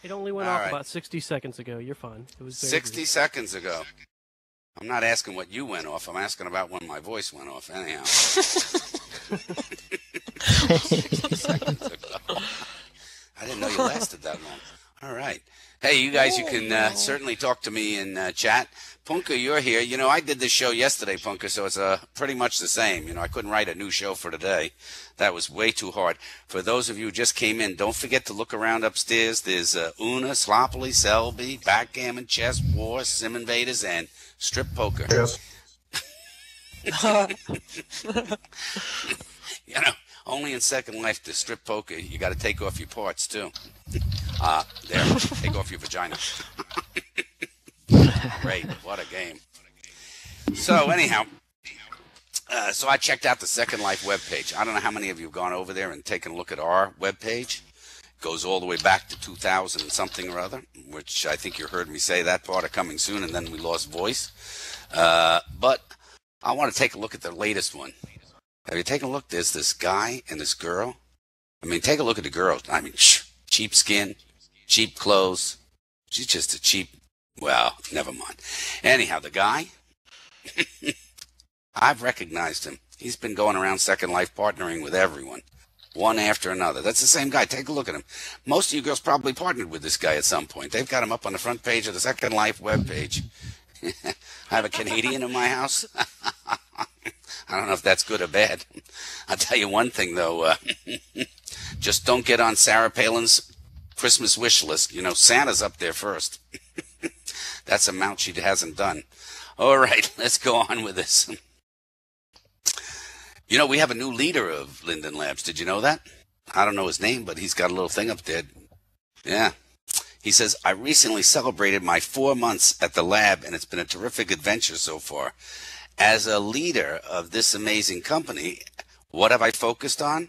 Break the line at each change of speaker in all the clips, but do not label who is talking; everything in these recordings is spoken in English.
It only went
All
off
right.
about 60 seconds ago. You're fine. It was very
60
brief.
seconds ago. I'm not asking what you went off. I'm asking about when my voice went off. Anyhow. 60 seconds ago. I didn't know you lasted that long. All right. Hey, you guys, you can certainly talk to me in chat. Punka, you're here. You know, I did this show yesterday, Punka, so it's pretty much the same. You know, I couldn't write a new show for today. That was way too hard. For those of you who just came in, don't forget to look around upstairs. There's Una, Sloppily, Selby, Backgammon, Chess, War, Sim Invaders, and Strip Poker.
Yes.
You know, only in Second Life to Strip Poker, you got to take off your parts, too. There, take off your vagina. Great, what a game. So anyhow, so I checked out the Second Life webpage. I don't know how many of you have gone over there and taken a look at our webpage. It goes all the way back to 2000 and something or other, which I think you heard me say that part of coming soon, and then we lost voice. But I want to take a look at the latest one. Have you taken a look? There's this guy and this girl. I mean, take a look at the girl. I mean, cheap skin, cheap clothes. She's just a cheap, well, never mind. Anyhow, the guy, I've recognized him. He's been going around Second Life partnering with everyone, one after another. That's the same guy. Take a look at him. Most of you girls probably partnered with this guy at some point. They've got him up on the front page of the Second Life webpage. I have a Canadian in my house. I don't know if that's good or bad. I'll tell you one thing, though. Just don't get on Sarah Palin's Christmas wish list. You know, Santa's up there first. That's a amount she hasn't done. All right, let's go on with this. You know, we have a new leader of Linden Labs. Did you know that? I don't know his name, but he's got a little thing up there. Yeah. He says, I recently celebrated my 4 months at the lab, and it's been a terrific adventure so far. As a leader of this amazing company, what have I focused on?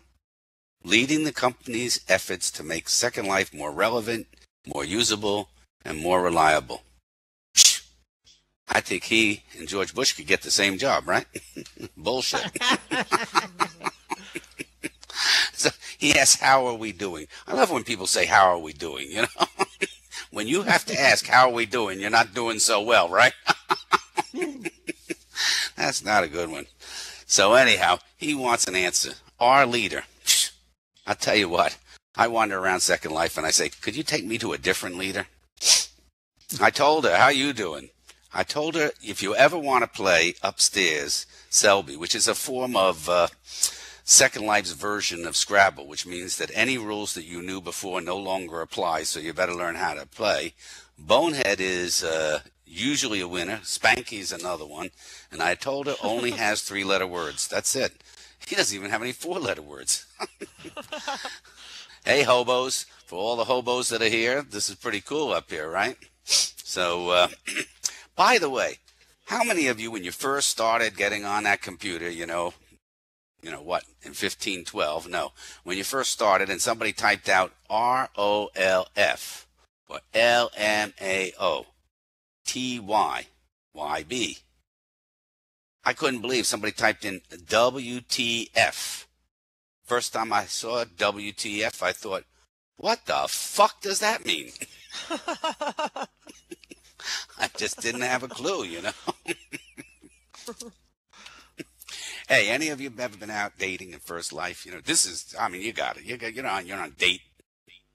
Leading the company's efforts to make Second Life more relevant, more usable, and more reliable. I think he and George Bush could get the same job, right? Bullshit. So he asks, how are we doing? I love when people say, how are we doing? You know, when you have to ask, how are we doing? You're not doing so well, right? That's not a good one. So anyhow, he wants an answer. Our leader. I'll tell you what. I wander around Second Life and I say, could you take me to a different leader? I told her, how you doing? I told her, if you ever want to play upstairs, Selby, which is a form of Second Life's version of Scrabble, which means that any rules that you knew before no longer apply, so you better learn how to play. Bonehead is usually a winner. Spanky's another one. And I told her only has 3-letter words. That's it. He doesn't even have any 4-letter words. Hey, hobos. For all the hobos that are here, this is pretty cool up here, right? So, by the way, how many of you, when you first started getting on that computer, you know what, in 1512, no, when you first started and somebody typed out ROLF or LMAO, I couldn't believe somebody typed in WTF. First time I saw WTF, I thought, what the fuck does that mean? I just didn't have a clue, you know. Hey, any of you ever been out dating in First Life? You know, this is, I mean, you got it. You're on a date.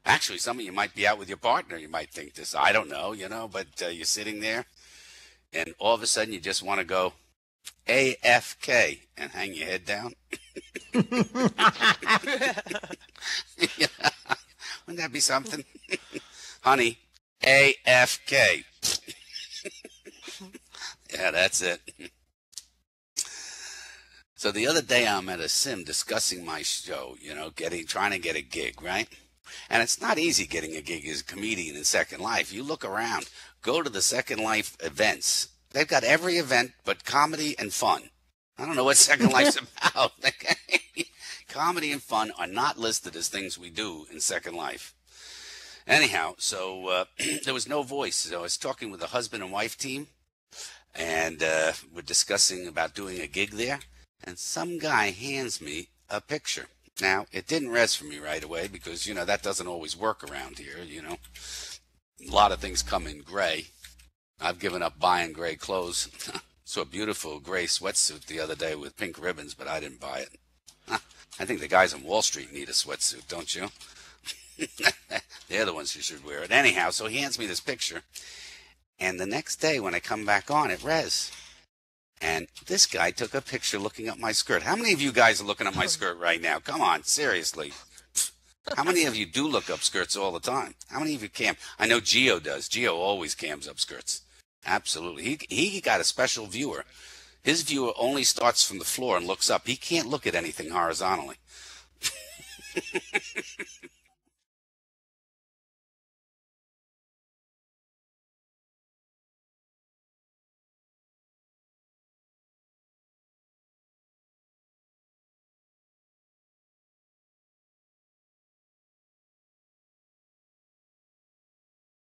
Actually, some of you might be out with your partner. You might think this. I don't know, you know, but you're sitting there, and all of a sudden you just want to go AFK and hang your head down. Yeah. Wouldn't that be something? Honey, AFK. Yeah, that's it. So the other day I'm at a sim discussing my show, you know, trying to get a gig, right? And it's not easy getting a gig as a comedian in Second Life. You look around, go to the Second Life events. They've got every event but comedy and fun. I don't know what Second Life's about. Comedy and fun are not listed as things we do in Second Life. Anyhow, so there was no voice. So I was talking with the husband and wife team, and we're discussing about doing a gig there. And some guy hands me a picture. Now, it didn't res for me right away because, that doesn't always work around here, A lot of things come in gray. I've given up buying gray clothes. Saw a beautiful gray sweatsuit the other day with pink ribbons, but I didn't buy it. I think the guys on Wall Street need a sweatsuit, don't you? They're the ones who should wear it. Anyhow, so he hands me this picture. And the next day when I come back on, it res. And this guy took a picture looking up my skirt. How many of you guys are looking at my skirt right now? Come on, seriously. How many of you do look up skirts all the time? How many of you cam? I know Geo does. Geo always cams up skirts. Absolutely. He got a special viewer. His viewer only starts from the floor and looks up. He can't look at anything horizontally.